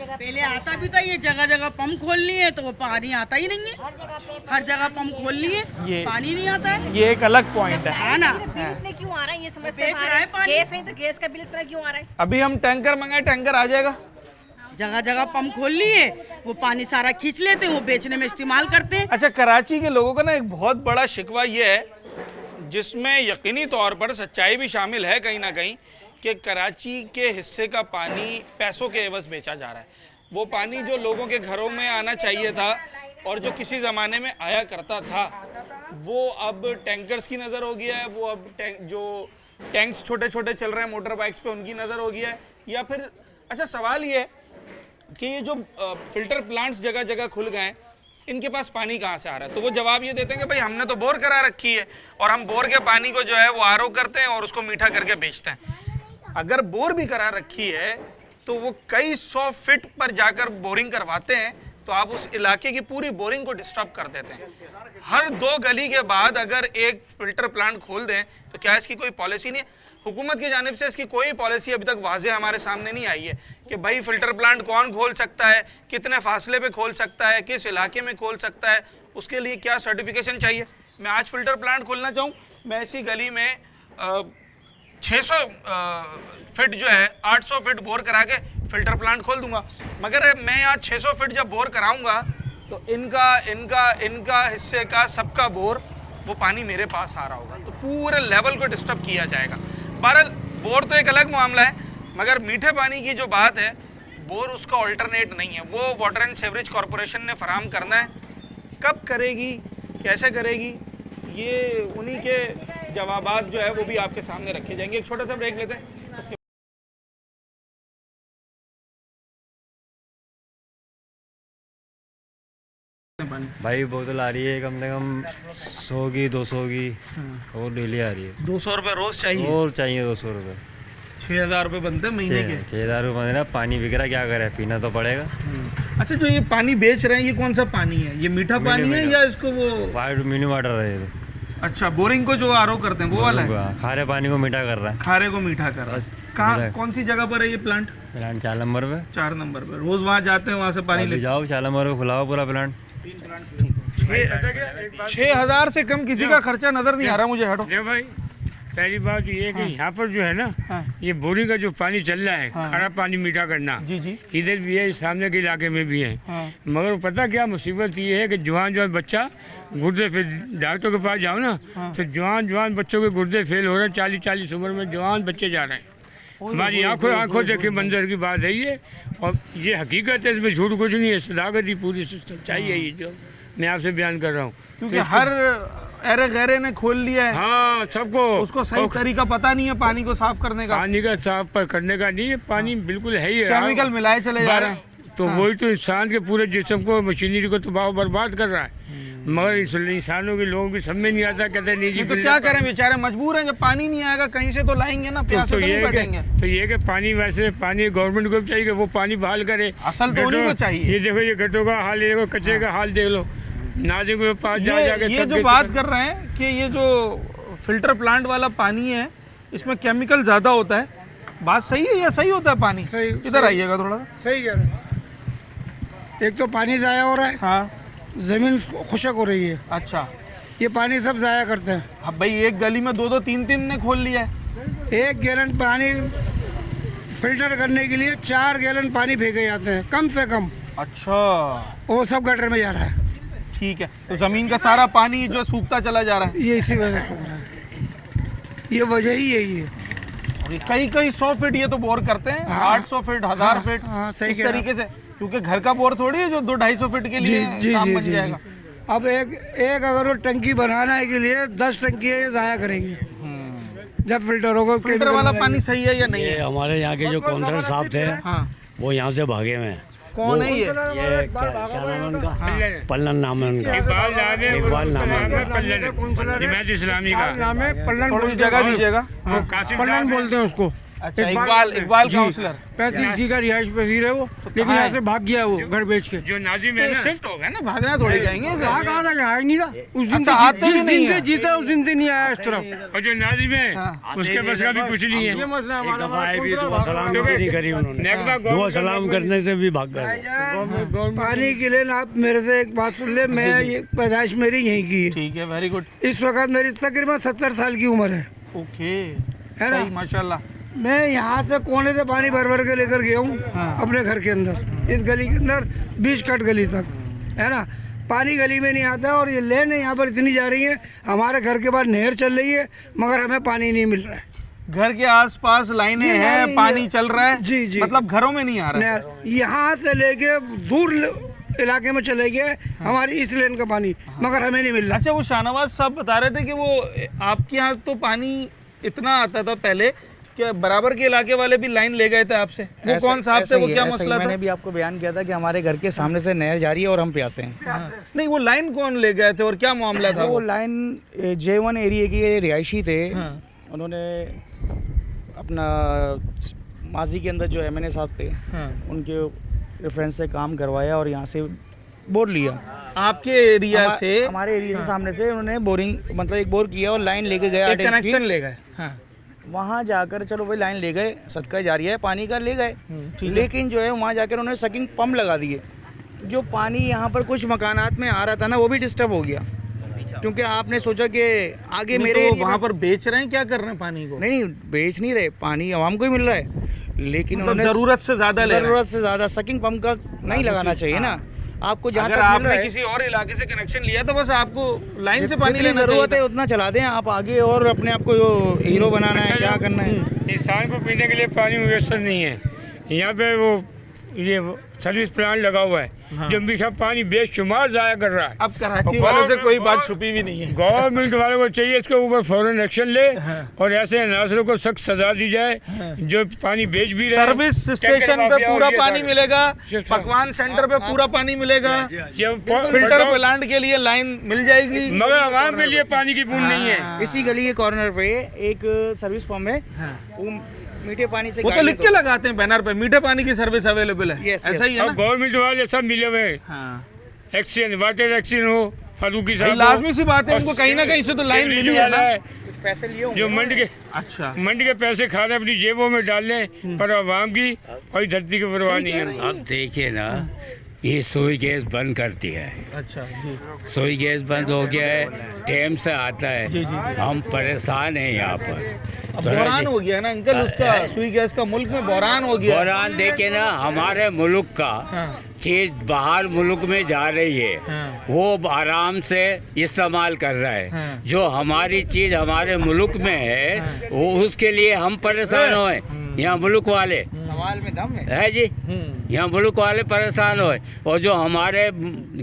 C: पहले आता भी था, ये जगह जगह पंप खोल लिए तो वो पानी आता ही नहीं है। हर जगह पंप खोल लिए, पानी नहीं आता है।
A: ये एक अलग पॉइंट है
C: ना।
J: बिल इतने क्यों आ रहा है ये समझते हैं, गैस नहीं तो गैस का बिल इतना क्यों आ रहा है?
A: अभी हम टैंकर मंगाए, टैंकर आ जाएगा।
C: जगह जगह पंप खोल लिए, वो पानी सारा खींच लेते हैं, वो बेचने में इस्तेमाल करते हैं।
B: अच्छा, कराची के लोगों का ना एक बहुत बड़ा शिकवा ये है, जिसमें यकीनी तौर पर सच्चाई भी शामिल है कहीं ना कहीं, कि कराची के हिस्से का पानी पैसों के एवज बेचा जा रहा है। वो पानी जो लोगों के घरों में आना चाहिए था और जो किसी ज़माने में आया करता था, वो अब टैंकर्स की नज़र हो गया है, वो अब जो टैंक्स छोटे छोटे चल रहे हैं मोटर बाइक्स पे उनकी नज़र हो गया है, या फिर अच्छा सवाल ये है कि ये जो फ़िल्टर प्लांट्स जगह जगह खुल गए हैं, इनके पास पानी कहाँ से आ रहा है? तो वो जवाब ये देते हैं कि भाई हमने तो बोर करा रखी है और हम बोर के पानी को जो है वो आरओ करते हैं और उसको मीठा करके बेचते हैं। अगर बोर भी करा रखी है तो वो कई 100 फीट पर जाकर बोरिंग करवाते हैं, तो आप उस इलाके की पूरी बोरिंग को डिस्टर्ब कर देते हैं। हर 2 गली के बाद अगर एक फ़िल्टर प्लांट खोल दें तो क्या इसकी कोई पॉलिसी नहीं है? हुकूमत की जानिब से इसकी कोई पॉलिसी अभी तक वाज़े हमारे सामने नहीं आई है कि भाई फ़िल्टर प्लांट कौन खोल सकता है, कितने फासले पे खोल सकता है, किस इलाके में खोल सकता है, उसके लिए क्या सर्टिफिकेशन चाहिए। मैं आज फ़िल्टर प्लांट खोलना चाहूँ, मैं इसी गली में 600 फीट जो है 800 फीट बोर करा के फ़िल्टर प्लांट खोल दूंगा, मगर मैं यहाँ 600 फीट जब बोर कराऊंगा तो इनका हिस्से का सबका बोर वो पानी मेरे पास आ रहा होगा, तो पूरे लेवल को डिस्टर्ब किया जाएगा। बहरहाल बोर तो एक अलग मामला है, मगर मीठे पानी की जो बात है, बोर उसका ऑल्टरनेट नहीं है, वो वाटर एंड सीवरेज कॉरपोरेशन ने फराहम करना है। कब करेगी, कैसे करेगी, ये उन्हीं के जवाबात जो है वो भी आपके सामने रखे जाएंगे। एक छोटा सा ब्रेक लेते हैं, उसके
K: भाई बोतल आ रही है कम से कम 100 की 200 की और डेली आ रही है।
B: 200 रुपये रोज़ चाहिए
K: और चाहिए 200 रुपये।
B: 6,000 रुपये बनते हैं महीने के।
K: 6,000 रुपये बनते ना, पानी बिक रहा, क्या करे, पीना तो पड़ेगा।
B: अच्छा, जो ये पानी बेच रहे हैं ये कौन सा पानी है? ये मीठा पानी है या इसको वो
K: वाइट मिनी वाटर है ये?
B: अच्छा, बोरिंग को जो आरओ करते हैं वो वाला है?
K: खारे पानी को मीठा कर रहा है।
B: खारे को मीठा कर रहा है। कहाँ, कौन सी जगह पर है ये प्लांट?
K: प्लांट 4 नंबर पे।
B: 4 नंबर पर रोज़ वहाँ जाते हैं, वहाँ से पानी ले
K: जाओ, 4 नंबर पे खुलाओ पूरा प्लांट।
B: 6,000 से कम किसी का खर्चा नजर नहीं आ रहा मुझे। हटो
L: भाई, पहली बात ये है कि यहाँ पर जो है ना, ये बोरिंग का जो पानी चल रहा है, खारा पानी मीठा करना,
B: जी
L: इधर भी है, सामने के इलाके में भी है। मगर पता क्या मुसीबत ये है कि जवान बच्चा गुर्दे फेल, डॉक्टर के पास जाओ ना तो जवान बच्चों के गुर्दे फेल हो रहे हैं। 40 उम्र में जवान बच्चे जा रहे हैं। हमारी आंखों देखे मंजर की बात है ये, और ये हकीकत है, इसमें झूठ कुछ नहीं है, सदाकत ही पूरी सच्चाई है ये जो मैं आपसे बयान कर रहा हूँ।
B: क्योंकि हर एरे गहरे ने खोल लिया है।
L: हाँ, सबको
B: उसको सही तरीका पता नहीं है पानी को साफ करने का।
L: पानी का साफ करने का नहीं है, पानी बिल्कुल है ही
B: केमिकल मिलाए चले जा रहे हैं।
L: तो वही तो इंसान के पूरे जिस्म को, मशीनरी को तबाह बर्बाद कर रहा है। मगर इंसानों के लोग भी सब में नहीं आता, कहते नहीं जी।
B: तो क्या करें, बेचारे मजबूर हैं, जब पानी नहीं आएगा कहीं से तो लाएंगे ना, प्यासे तो नहीं बैठेंगे।
L: तो ये कि पानी, वैसे पानी गवर्नमेंट को भी चाहिए कि वो पानी बहाल करे।
B: असल तो उन्हीं को चाहिए।
L: ये देखो, ये गड्ढों का हाल, देखो कचरे का हाल देख लो, नाले के पास जाके
B: ये जो बात कर रहे हैं कि ये जो फिल्टर प्लांट वाला पानी है इसमें केमिकल ज़्यादा होता है, बात सही है या सही होता है पानी? इधर आइएगा थोड़ा।
M: सही कह रहे हैं। एक तो पानी ज़ाया हो रहा है,
B: हाँ,
M: ज़मीन खुशक हो रही है।
B: अच्छा,
M: ये पानी सब ज़ाया करते हैं।
B: अब भाई एक गली में 2-2 3-3 ने खोल लिया है।
M: 1 गैलन पानी फिल्टर करने के लिए 4 गैलन पानी फेंके जाते हैं कम से कम।
B: अच्छा,
M: वो सब गटर में जा रहा है।
B: ठीक है, तो ज़मीन का सारा पानी जो सूखता चला जा रहा है,
M: ये इसी वजह से हो रहा है। ये वजह ही यही है।
B: कई 100 फीट ये तो बोर करते हैं। हाँ, 800 फीट, 1000 फीट,
M: सही
B: इस तरीके से, क्योंकि घर का बोर थोड़ी है जो 200-250 फीट के लिए काम बन जाएगा।
M: अब एक अगर वो टंकी बनाने के लिए 10 टंकी ज़ाया करेंगे जब फिल्टर होगा।
B: फिल्टर वाला पानी सही है या नहीं है?
N: हमारे यहाँ के जो काउंटर साहब थे, वो यहाँ से भागे हुए हैं।
B: कौन है ये?
N: क्या नाम है उनका? पल्लन नाम है उनका। इकबाल नाम है उनका।
L: जमात इस्लामी का
M: नाम है पल्लन।
B: थोड़ी जगह दीजिएगा।
M: पल्लन बोलते हैं उसको।
B: अच्छा, इकबाल काउंसलर
M: 35 जी का रिहाइश पजीर है वो, लेकिन यहाँ से भाग गया वो घर बेच के।
L: जो नाजिम है ना,
B: शिफ्ट हो गया ना, भागना थोड़ी जाएंगे।
M: कहाँ नहीं था उस दिन से जीता, उस दिन से नहीं आया इस तरफ।
L: और जो नाजिम है उसके पास का भी कुछ नहीं है।
M: ये मसला
N: एक दफा आए भी, दुआ सलाम भी नहीं करी उन्होंने, दुआ सलाम करने से भी भाग गए।
M: पानी के लिए आप मेरे से एक बात सुन ले, मैं ये पैदाइश मेरी यहीं की है।
B: ठीक है, वेरी गुड।
M: इस वक्त मेरी तकरीबन 70 साल की उम्र है।
B: ओके,
M: है ना,
B: माशाल्लाह।
M: मैं यहाँ से कोने से पानी भर के लेकर गया हूँ अपने घर के अंदर, इस गली के अंदर 20 कट गली तक, है ना। पानी गली में नहीं आता, और ये लेने यहाँ पर इतनी जा रही है। हमारे घर के बाद नहर चल रही है मगर हमें पानी नहीं मिल रहा है।
A: घर के आसपास लाइनें हैं, पानी चल रहा है।
M: जी जी,
A: मतलब घरों में नहीं आ रहा है।
M: यहाँ से लेके दूर इलाके में चले गए हमारी इस लेन का पानी, मगर हमें नहीं मिल रहा।
A: अच्छा, वो शाहनवाज साहब बता रहे थे कि वो आपके यहाँ तो पानी इतना आता था पहले कि बराबर के इलाके वाले भी लाइन ले गए थे आपसे। वो कौन साहब थे, वो क्या मसला था?
C: मैंने भी आपको बयान किया था कि हमारे घर के सामने से नहर जा रही है और हम प्यासे हैं।
A: नहीं, वो लाइन कौन ले गए थे और क्या मामला था?
C: वो लाइन J1 एरिया के रिहायशी थे। उन्होंने अपना माजी के अंदर जो MNA साहब थे उनके रेफरेंस से काम करवाया और यहाँ से बोर लिया।
A: आपके एरिया से?
C: हमारे एरिया से सामने से उन्होंने बोरिंग मतलब एक बोर किया और लाइन लेके गए,
A: कनेक्शन ले गए।
C: वहाँ जाकर चलो वही लाइन ले गए, सदका जारी है पानी का ले गए, लेकिन जो है वहाँ जाकर उन्होंने सकिंग पंप लगा दिए। जो पानी यहाँ पर कुछ मकानात में आ रहा था ना, वो भी डिस्टर्ब हो गया, क्योंकि आपने सोचा कि आगे मेरे
A: तो वहाँ पर बेच रहे हैं, क्या कर रहे हैं पानी को?
C: नहीं, बेच नहीं रहे, पानी आवाम को ही मिल रहा है, लेकिन
A: उन्होंने ज़रूरत से ज़्यादा
C: सकिंग पंप का नहीं लगाना चाहिए ना। आपको जहाँ तक
B: आपने किसी और इलाके से कनेक्शन लिया था, बस आपको लाइन से पानी लेना
C: जरूरत है उतना चला दें आप आगे, और अपने आप को हीरो बनाना है, क्या करना है।
L: इंसान को पीने के लिए पानी मुयसर नहीं है। यहाँ पे ये सर्विस प्लांट लगा हुआ है जो हमेशा पानी बेशुमार ज़ाया कर रहा है।
A: अब कराची वालों से कोई बात छुपी भी नहीं है।
L: गवर्नमेंट वालों को चाहिए इसके ऊपर फौरन एक्शन ले और ऐसे अनासरों को सख्त सजा दी जाए जो पानी बेच भी रहे हैं।
A: सर्विस स्टेशन पे पूरा पानी मिलेगा, पकवान सेंटर पे पूरा पानी मिलेगा, फिल्टर प्लांट के लिए लाइन मिल जाएगी,
L: मगर आवाम के लिए पानी की बूंद नहीं है।
C: इसी गली के कॉर्नर पे एक सर्विस पंप है, मीठे पानी से
A: वो तो लिख के लगाते हैं बैनर पे, मीठे पानी की सर्विस अवेलेबल है।
C: ऐसा ही है ना,
L: गवर्नमेंट वाले सब मिले हुए हैं। एक्शन वाटर एक्शन हो, फारूकी साहब
A: लाजमी सी बात है, उनको कहीं ना कहीं से तो लाइन मिली है ना।
C: पैसे लिए
L: जो मंडी के पैसे खा रहे अपनी जेबों में डाल लें, पर आवाम की और धरती की परवाह नहीं है।
N: अब देखिए ना, ये सोई गैस बंद करती है।
A: अच्छा जी,
N: सोई गैस बंद हो गया है, टाइम से आता है।
A: जी।
N: हम परेशान हैं यहाँ पर।
A: बहरान हो गया ना अंकल, उसका सुई गैस का मुल्क में बहरान हो गया।
N: बहरान देखे ना, हमारे मुल्क का चीज बाहर मुल्क में जा रही है, वो आराम से इस्तेमाल कर रहा है। जो हमारी चीज हमारे मुल्क में है वो उसके लिए हम परेशान होए। यहाँ मुल्क वाले
C: सवाल में दम
N: है जी, यहाँ मुल्क वाले परेशान होए, और जो हमारे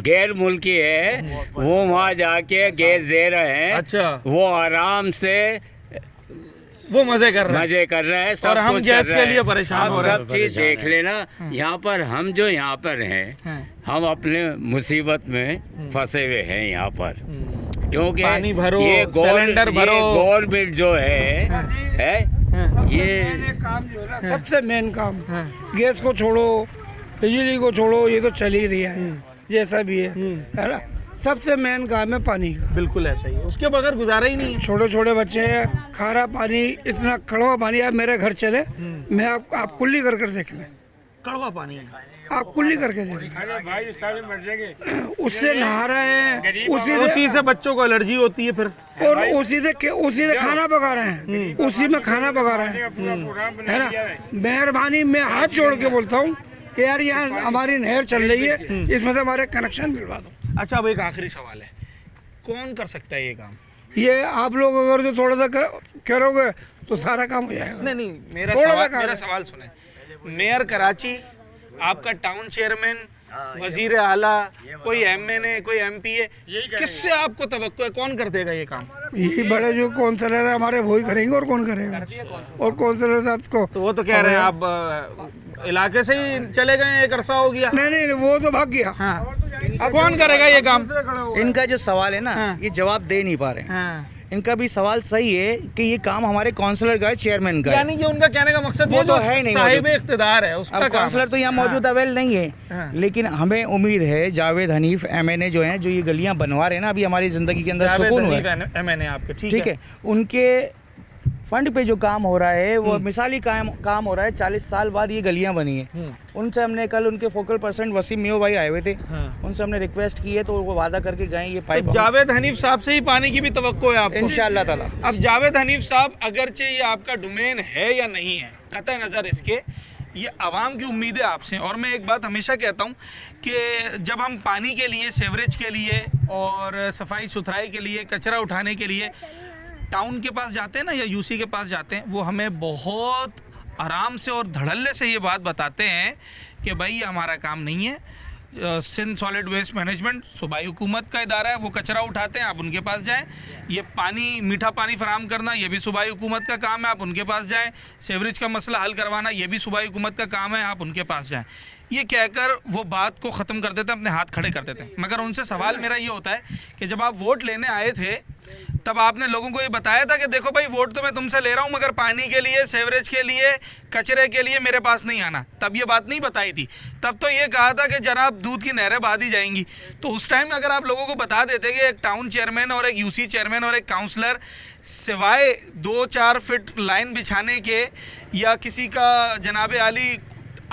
N: गैर मुल्की है वो वहाँ जाके गैस दे रहे हैं।
A: अच्छा,
N: वो आराम से
A: वो मजे कर
N: रहे हैं, सब
A: और हम
N: कुछ
A: गैस
N: कर रहे
A: के लिए परेशान हो रहे हैं।
N: सब चीज देख लेना। यहाँ पर हम जो यहाँ पर हैं, हम अपने मुसीबत में फंसे हुए हैं यहाँ पर, क्योंकि
A: पानी भरो,
N: ये
A: सिलेंडर भरो,
N: गवर्नमेंट जो है ये
M: काम जो है ना, सबसे मेन काम, गैस को छोड़ो, बिजली को छोड़ो, ये तो चल ही रही है जैसा भी है ना। सबसे मेन काम है पानी का।
A: बिल्कुल ऐसा ही है, उसके बगैर गुजारा ही नहीं है।
M: छोटे छोटे बच्चे हैं, खारा पानी, इतना कड़वा पानी। आप मेरे घर चले, मैं आप कुल्ली कर देख लें,
A: कड़वा पानी है,
M: आप कुल्ली करके देख लें। उससे नहा रहे हैं,
A: उसी से बच्चों को एलर्जी होती है फिर,
M: और उसी से खाना पका रहे हैं, उसी में खाना पका रहे हैं, है ना। मेहरबानी, मैं हाथ जोड़ के बोलता हूँ कि यार यहाँ हमारी नहर चल रही है, इसमें से हमारे कनेक्शन मिलवा दो।
A: अच्छा, अब एक आखिरी सवाल है, कौन कर सकता है ये काम?
M: ये आप लोग अगर जो थोड़ा सा करोगे तो सारा काम हो जाएगा।
B: नहीं, मेरा सवाल सुने। मेयर कराची, आपका टाउन चेयरमैन, वजीर आला, कोई MNA, कोई MP, किससे आपको तवक्को है, कौन कर देगा ये काम?
M: यही बड़े जो काउंसलर है हमारे, वही करेंगे, और कौन करेगा? और काउंसलर साहब को
A: तो वो तो कह रहे हैं आप इलाके से ही चले गए, एक अरसा हो गया।
M: नहीं, वो तो भाग गया।
A: अब कौन करेगा ये काम?
C: इनका जो सवाल है ना, ये जवाब दे नहीं पा रहे हैं। इनका भी सवाल सही है कि ये काम हमारे काउंसलर का है, चेयरमैन का है।
A: यानी कि उनका कहने का मकसद
C: वो तो है नहीं,
A: साहिब इख्तिदार है उसका।
C: काउंसलर तो यहाँ मौजूद अवेल नहीं है, लेकिन हमें उम्मीद है जावेद हनीफ MNA जो हैं, जो ये गलियाँ बनवा रहे हैं ना, अभी हमारी ज़िंदगी के अंदर सुकून हुआ है।
A: MNA आपके,
C: ठीक है, उनके फंड पे जो काम हो रहा है वो मिसाली काम हो रहा है। 40 साल बाद ये गलियां बनी है। उनसे हमने कल, उनके फोकल पर्सन वसीम मियो भाई आए हुए थे, उनसे हमने रिक्वेस्ट की है, तो वो वादा करके गए ये पाइप।
A: तो जावेद हनीफ साहब से ही पानी की भी तवक्को है आपको?
C: इंशाअल्लाह ताला।
B: अब जावेद हनीफ साहब, अगरचे ये आपका डोमेन है या नहीं है, कतई नज़र इसके, ये आवाम की उम्मीदें आपसे। और मैं एक बात हमेशा कहता हूँ कि जब हम पानी के लिए, सेवरेज के लिए और सफाई सुथराई के लिए, कचरा उठाने के लिए टाउन के पास जाते हैं ना या यूसी के पास जाते हैं, वो हमें बहुत आराम से और धड़ल्ले से ये बात बताते हैं कि भाई ये हमारा काम नहीं है, सिंध सॉलिड वेस्ट मैनेजमेंट सूबाई हुकूमत का इदारा है, वो कचरा उठाते हैं, आप उनके पास जाएं। ये पानी, मीठा पानी फराहम करना, ये भी सूबाई हुकूमत का काम है, आप उनके पास जाएं। सीवरेज का मसला हल करवाना, ये भी सूबाई हुकूमत का काम है, आप उनके पास जाएं। ये कहकर वो बात को ख़त्म कर देते हैं, अपने हाथ खड़े कर देते हैं। मगर उनसे सवाल मेरा ये होता है कि जब आप वोट लेने आए थे तब आपने लोगों को ये बताया था कि देखो भाई वोट तो मैं तुमसे ले रहा हूँ, मगर पानी के लिए, सीवरेज के लिए, कचरे के लिए मेरे पास नहीं आना। तब ये बात नहीं बताई थी। तब तो ये कहा था कि जनाब दूध की नहरें बहा दी जाएंगी। तो उस टाइम अगर आप लोगों को बता देते कि एक टाउन चेयरमैन और एक यूसी चेयरमैन और एक काउंसलर सिवाय 2-4 फीट लाइन बिछाने के या किसी का जनाब आली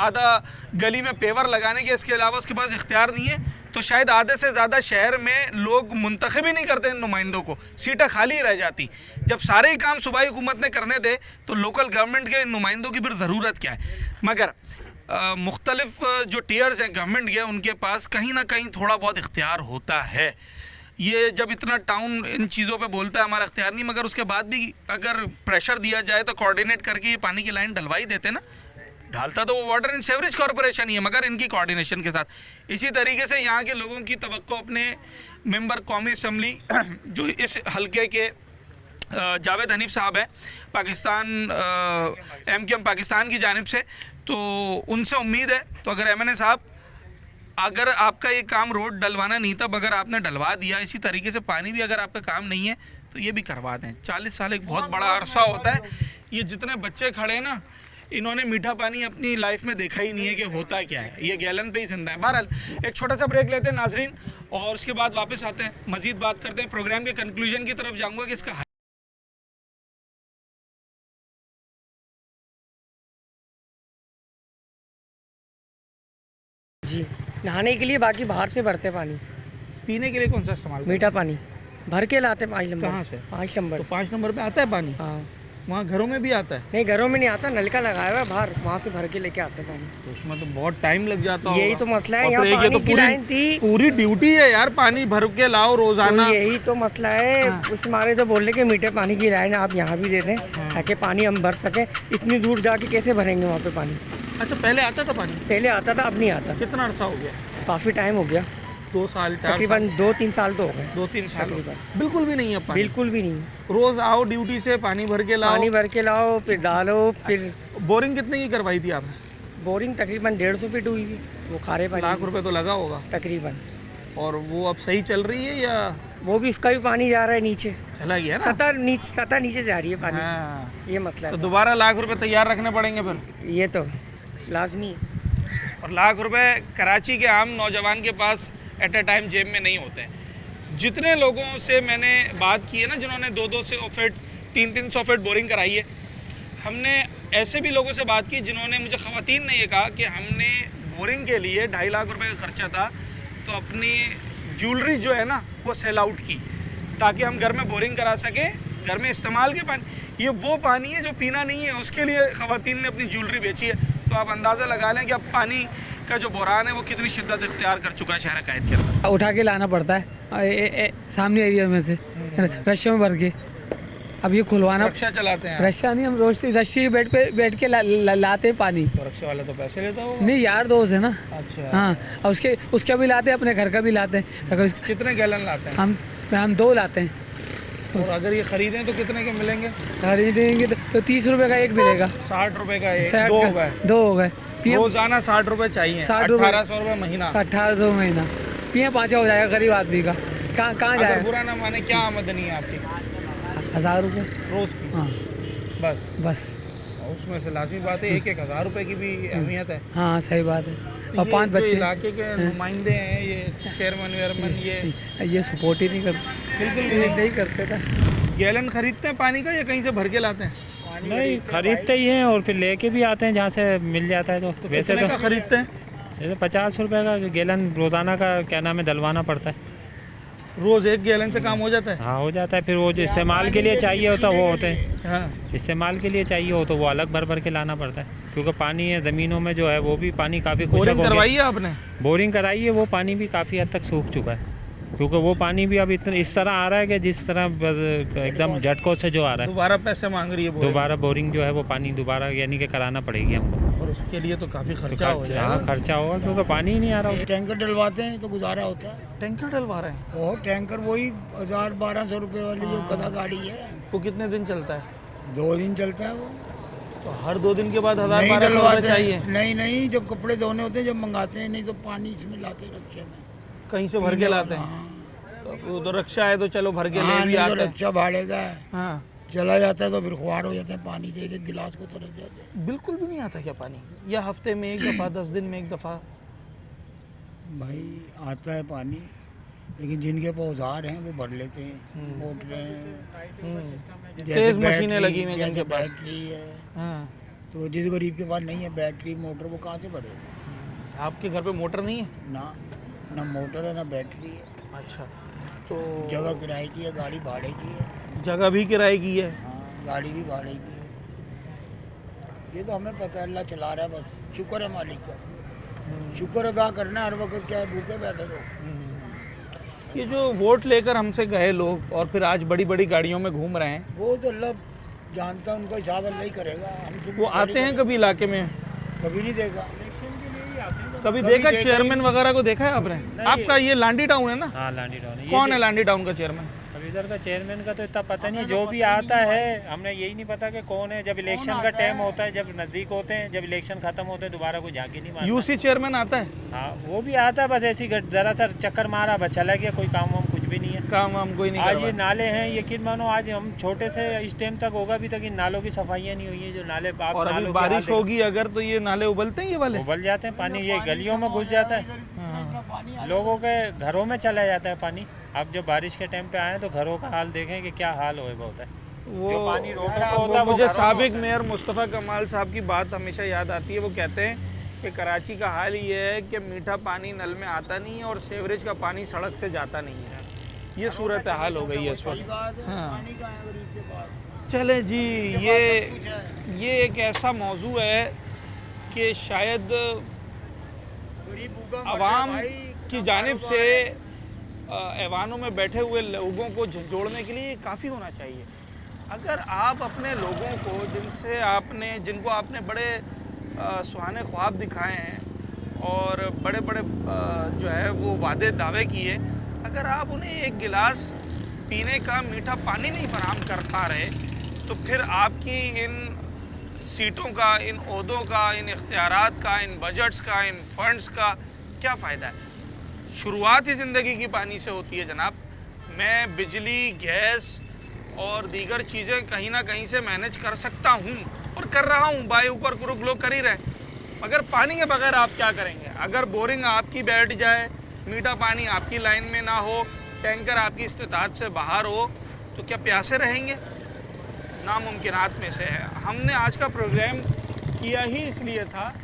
B: आधा गली में पेवर लगाने के, इसके अलावा उसके पास इख्तियार नहीं है, तो शायद आधे से ज़्यादा शहर में लोग मुंतखब ही नहीं करते इन नुमाइंदों को, सीटें खाली रह जाती। जब सारे ही काम सूबाई हुकूमत ने करने थे तो लोकल गवर्नमेंट के नुमाइंदों की फिर ज़रूरत क्या है। मगर मुख्तलिफ जो टीयर्स हैं गवर्नमेंट के, उनके पास कहीं ना कहीं थोड़ा बहुत इख्तियार होता है। ये जब इतना टाउन इन चीज़ों पे बोलता है हमारा इख्तियार नहीं, मगर उसके बाद भी अगर प्रेशर दिया जाए तो कोऑर्डिनेट करके ये पानी की लाइन डलवा ही देते ना। ढालता तो वो वाटर एंड सीवरेज कॉरपोरेशन ही है, मगर इनकी कोऑर्डिनेशन के साथ। इसी तरीके से यहाँ के लोगों की तवक्को अपने मेंबर कौमी असम्बली जो इस हलके के जावेद हनीफ साहब हैं, पाकिस्तान MKM पाकिस्तान की जानिब से, तो उनसे उम्मीद है। तो अगर MNA साहब, अगर आपका ये काम रोड डलवाना नहीं था, अगर आपने डलवा दिया, इसी तरीके से पानी भी अगर आपका काम नहीं है तो ये भी करवा दें। 40 साल एक बहुत बड़ा अरसा होता है। ये जितने बच्चे खड़े हैं ना, इन्होंने मीठा पानी अपनी लाइफ में देखा ही नहीं है कि होता क्या है, ये गैलन पे ही जिंदा है। बहरहाल एक छोटा सा ब्रेक लेते हैं नाजरीन, और उसके बाद वापस आते हैं, मजीद बात करते हैं। प्रोग्राम के कंक्लूजन की तरफ जाऊंगा कि इसका
O: जी नहाने के लिए, बाकी बाहर से भरते पानी।
A: पीने के लिए कौन सा इस्तेमाल?
O: मीठा पानी भर के लाते 5 नंबर।
A: कहाँ से?
O: 5 नंबर।
A: तो 5 नंबर पे आता है पानी?
O: हाँ।
A: वहाँ घरों में भी आता है?
O: नहीं, घरों में नहीं आता, नलका लगाया हुआ है बाहर, वहाँ से भर के लेके आते हैं पानी।
A: तो उसमें तो बहुत टाइम लग जाता है।
O: यही तो मसला है, यहाँ पानी की लाइन थी,
A: पूरी ड्यूटी है यार, पानी भर के लाओ रोजाना।
O: तो यही तो मसला है। उस मारे तो बोल रहे कि मीठे पानी की लाइन आप यहाँ भी दे दें ताकि पानी हम भर सकें। इतनी दूर जाके कैसे भरेंगे वहाँ पे पानी?
A: अच्छा, पहले आता था पानी?
O: पहले आता था, अब नहीं आता।
A: कितना अर्सा हो गया?
O: काफ़ी टाइम हो गया,
A: 2 साल, 4
O: तकरीबन 2-3 साल तो हो गए।
A: 2-3 साल बिल्कुल भी नहीं है पानी?
O: बिल्कुल भी नहीं।
A: रोज आओ ड्यूटी से, पानी भर के लाओ,
O: पानी भर के लाओ, फिर डालो, फिर
A: बोरिंग कितने की करवाई थी आपने?
O: बोरिंग तकरीबन 150 फीट हुई थी, वो खारे पानी।
A: लाख रुपए तो लगा होगा
O: तकरीबन।
A: और वो अब सही चल रही है या?
O: वो भी, उसका भी पानी जा रहा है नीचे,
A: चला गया ना,
O: सतह नीचे जा रही है पानी।
A: हाँ।
O: ये मसला है।
A: तो दोबारा लाख रुपए तैयार रखने पड़ेंगे फिर?
O: ये तो लाजमी है।
B: और लाख रुपए कराची के आम नौजवान के पास एट ए टाइम जेब में नहीं होते हैं। जितने लोगों से मैंने बात की है ना, जिन्होंने 200 फीट 300 फीट बोरिंग कराई है, हमने ऐसे भी लोगों से बात की जिन्होंने, मुझे ख़वातीन ने ये कहा कि हमने बोरिंग के लिए 2.5 लाख रुपए का खर्चा था, तो अपनी ज्वेलरी जो है ना वो सेल आउट की ताकि हम घर में बोरिंग करा सकें, घर में इस्तेमाल के पानी। ये वो पानी है जो पीना नहीं है, उसके लिए ख़वातीन ने अपनी ज्वेलरी बेची है। तो आप अंदाज़ा लगा लें कि अब पानी का जो बहरान है वो कितनी शिद्दत इख्तियार कर चुका है शहर कायद के अंदर।
F: उठा के लाना पड़ता है सामने एरिया में से, रशिया में भर के। अब ये खुलवाना,
B: रक्षा चलाते हैं?
F: रक्षा नहीं, हम रोज रस्सी बैठ के लाते हैं पानी।
B: तो रक्षा वाला तो पैसे लेता होगा?
F: नहीं, यार दोस्त है ना।
B: अच्छा।
F: हाँ, और उसका भी लाते हैं, अपने घर का भी लाते हैं।
B: कितने गैलन लाते हैं?
F: हम 2 लाते हैं।
B: और अगर ये खरीदें तो कितने के मिलेंगे?
F: खरीदेंगे तो 30 रुपए का एक मिलेगा।
B: 60 रुपए का एक,
F: 2 हो गए।
B: रोजाना 60 रुपए चाहिए, 1800 रुपए महीना।
F: 1800 महीना पिए 5 हो जाएगा गरीब आदमी का। कहाँ जाएगा?
B: बुरा ना माने, क्या आमदनी है आपकी?
F: 1000 रुपये
B: रोज की?
F: हाँ, बस।
B: उसमें से लाजमी बात है 1-1000 रुपए की भी अहमियत है।
F: हाँ, सही बात है। और 5 बच्चे
B: इलाके के नुमाइंदे हैं, ये चेयरमैन वेयरमैन,
F: ये सपोर्ट ही नहीं करते, बिल्कुल नहीं करते था।
B: गैलन खरीदते हैं पानी का या कहीं से भर के लाते हैं?
P: नहीं, खरीदते ही हैं और फिर लेके भी आते हैं जहाँ से मिल जाता है। तो वैसे तो
B: खरीदते हैं
P: जैसे 50 रुपए का गैलन रोजाना का क्या नाम है डलवाना पड़ता है।
B: रोज 1 गैलन से काम हो जाता है?
P: हाँ, हो जाता है। फिर वो जो इस्तेमाल के लिए चाहिए होता है वो होते हैं।
B: हाँ।
P: इस्तेमाल के लिए चाहिए हो तो वो अलग भर के लाना पड़ता है, क्योंकि पानी है ज़मीनों में जो है वो भी पानी काफ़ी खुशक हो गया।
B: बोरिंग करवाई है आपने?
P: बोरिंग कराई है, वो पानी भी काफ़ी हद तक सूख चुका है। क्योंकि वो पानी भी अब इतना इस तरह आ रहा है कि जिस तरह बस एकदम झटकों से जो आ रहा है।
A: दोबारा पैसे मांग रही है बोरिंग।
P: दोबारा बोरिंग जो है वो पानी दोबारा यानी कि कराना पड़ेगी हमको,
A: और उसके लिए तो काफ़ी खर्चा हो जाएगा।
P: हाँ खर्चा होगा क्योंकि पानी ही नहीं आ रहा।
Q: टैंकर डलवाते हैं तो गुजारा होता है।
A: टैंकर डलवा रहे हैं?
Q: और टैंकर वही 1000-1200 रुपये वाली जो गधा गाड़ी है।
A: वो कितने दिन चलता है?
Q: 2 दिन चलता है वो।
A: तो हर 2 दिन के बाद
Q: नहीं
A: 1000-1200
Q: डलवाते
A: चाहिए?
Q: नहीं, जब कपड़े धोने होते हैं जब मंगाते हैं, नहीं तो पानी इसमें लाते रक्षा में,
A: कहीं से भर के लाते हैं। तो वो तो रक्षा है तो चलो भर के ले भी आते हैं।
Q: रक्षा भाड़े का है।
A: हाँ,
Q: चला जाता है तो फिर खुआर हो जाते हैं पानी से, एक गिलास को तरस जाते हैं।
A: बिल्कुल भी नहीं आता क्या पानी? या हफ्ते में एक दफ़ा, 10 दिन में एक दफ़ा?
Q: भाई आता है पानी, लेकिन जिनके पास औजार हैं वो भर लेते हैं, मोटरें हैं,
A: तेज मशीनें लगी हुई हैं
Q: जैसे
A: जिनके पास।
Q: बैटरी है।
A: हाँ।
Q: तो जिस गरीब के पास नहीं है बैटरी मोटर, वो कहाँ से भरेगा?
A: आपके घर पे मोटर नहीं है?
Q: ना मोटर है ना बैटरी है।
A: अच्छा, तो
Q: जगह किराए की है, गाड़ी भाड़े की है।
A: जगह भी किराए की है?
Q: हाँ, गाड़ी भी भाड़े की है। ये तो हमें पता है, अल्लाह चला रहा है, बस शुक्र है मालिक का। शुक्र अदा करना है हर वक्त, क्या है भूखे बैठे रहो।
A: ये जो वोट लेकर हमसे गए लोग और फिर आज बड़ी बड़ी गाड़ियों में घूम रहे हैं,
Q: वो तो अल्लाह जानता है, उनका हिसाब अल्लाह ही करेगा। हम तो
A: वो आते हैं कभी इलाके में?
Q: कभी नहीं देखा।
A: कभी देखा चेयरमैन वगैरह को देखा है आपने? आपका ये लांडी टाउन है ना?
P: हाँ लांडी टाउन है।
A: कौन है लांडी टाउन का चेयरमैन?
P: अब इधर का चेयरमैन का तो इतना पता नहीं है, जो भी आता है हमने यही नहीं पता कि कौन है। जब इलेक्शन का टाइम होता है, जब नज़दीक होते हैं, जब इलेक्शन खत्म होते हैं, दोबारा कोई झांकी नहीं मारता।
A: यूसी चेयरमैन आता है?
P: हाँ वो भी आता है, बस ऐसी ज़रा सा चक्कर मारा बस चला गया, कोई काम वाम कुछ भी नहीं है।
A: काम वाम कोई नहीं।
P: आज ये नाले हैं, यकीन मानो आज हम छोटे से इस टाइम तक होगा अभी तक इन नालों की सफाइयाँ नहीं हुई है। जो नाले
A: और अभी बारिश होगी अगर तो ये नाले उबलते हैं, ये वाले
P: उबल जाते हैं, पानी ये गलियों में घुस जाता है, लोगों के घरों में चला जाता है पानी। अब जब बारिश के टाइम पे आए तो घरों का हाल देखें कि क्या हाल होए होता है।
B: वो
P: जो पानी रोडों पे होता है वो
B: मुझे
P: घरों में
B: साबिक
P: होता है।
B: मेयर मुस्तफ़ा कमाल साहब की बात हमेशा याद आती है। वो कहते हैं कि कराची का हाल ये है कि मीठा पानी नल में आता नहीं है और सीवरेज का पानी सड़क से जाता नहीं है। ये सूरत हाल हो गई है इस वक्त। हाँ। चले जी, ये एक ऐसा मौजू है कि शायद अवाम की जानिब से ऐवानों में बैठे हुए लोगों को झंझोड़ने के लिए काफ़ी होना चाहिए। अगर आप अपने लोगों को जिनको आपने बड़े सुहाने ख्वाब दिखाए हैं और बड़े बड़े जो है वो वादे दावे किए, अगर आप उन्हें एक गिलास पीने का मीठा पानी नहीं फराहम कर पा रहे, तो फिर आपकी इन सीटों का, इन ओहदों का, इन इख्तियारात का, इन बजट्स का, इन फंड्स का क्या फ़ायदा है? शुरुआत ही ज़िंदगी की पानी से होती है जनाब। मैं बिजली, गैस और दीगर चीज़ें कहीं ना कहीं से मैनेज कर सकता हूँ और कर रहा हूँ, बाई ऊपर कुरुक लोग कर ही रहे, मगर पानी के बगैर आप क्या करेंगे? अगर बोरिंग आपकी बैठ जाए, मीठा पानी आपकी लाइन में ना हो, टैंकर आपकी इस्तिताअत से बाहर हो, तो क्या प्यासे रहेंगे? नामुमकिनात में से है। हमने आज का प्रोग्राम किया ही इसलिए था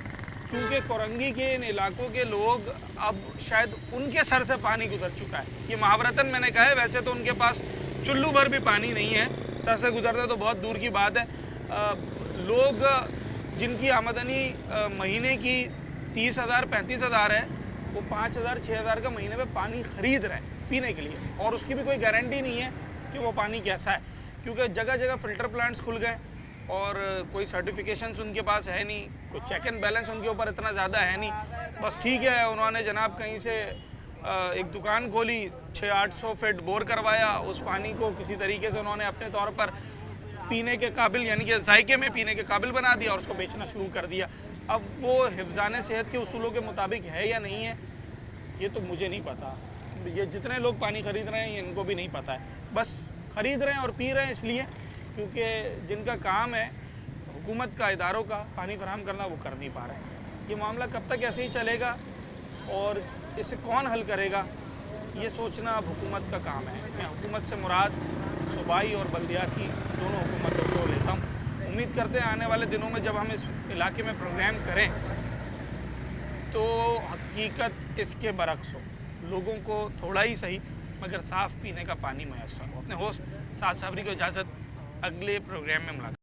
B: क्योंकि कोरंगी के इन इलाकों के लोग अब शायद उनके सर से पानी गुजर चुका है। ये मुहावरतन मैंने कहा है, वैसे तो उनके पास चुल्लू भर भी पानी नहीं है, सर से गुजरना तो बहुत दूर की बात है। लोग जिनकी आमदनी महीने की 30,000 35,000 है, वो 5,000 6,000 का महीने में पानी ख़रीद रहे हैं पीने के लिए, और उसकी भी कोई गारंटी नहीं है कि वो पानी कैसा है, क्योंकि जगह जगह फ़िल्टर प्लांट्स खुल गए और कोई सर्टिफिकेशंस उनके पास है नहीं, कोई चेक एंड बैलेंस उनके ऊपर इतना ज़्यादा है नहीं। बस ठीक है, उन्होंने जनाब कहीं से एक दुकान खोली, 600-800 फीट बोर करवाया, उस पानी को किसी तरीके से उन्होंने अपने तौर पर पीने के काबिल यानी कि जायके में पीने के काबिल बना दिया और उसको बेचना शुरू कर दिया। अब वो हिफ्ज़ान सेहत के उसूलों के मुताबिक है या नहीं है, ये तो मुझे नहीं पता। ये जितने लोग पानी ख़रीद रहे हैं इनको भी नहीं पता है, बस ख़रीद रहे हैं और पी रहे हैं इसलिए क्योंकि जिनका काम है हुकूमत का, इदारों का पानी फराहम करना, वो कर नहीं पा रहे हैं। ये मामला कब तक ऐसे ही चलेगा और इसे कौन हल करेगा, ये सोचना अब हुकूमत का काम है। मैं हुकूमत से मुराद सूबाई और बल्दियाती दोनों हुकूमतों को लेता हूँ। उम्मीद करते हैं आने वाले दिनों में जब हम इस इलाके में प्रोग्राम करें तो हकीकत इसके बरक्स हो, लोगों को थोड़ा ही सही मगर साफ़ पीने का पानी मैसर हो। अपने होस्ट साद साबरी को इजाज़त, अगले प्रोग्राम में मुलाकात।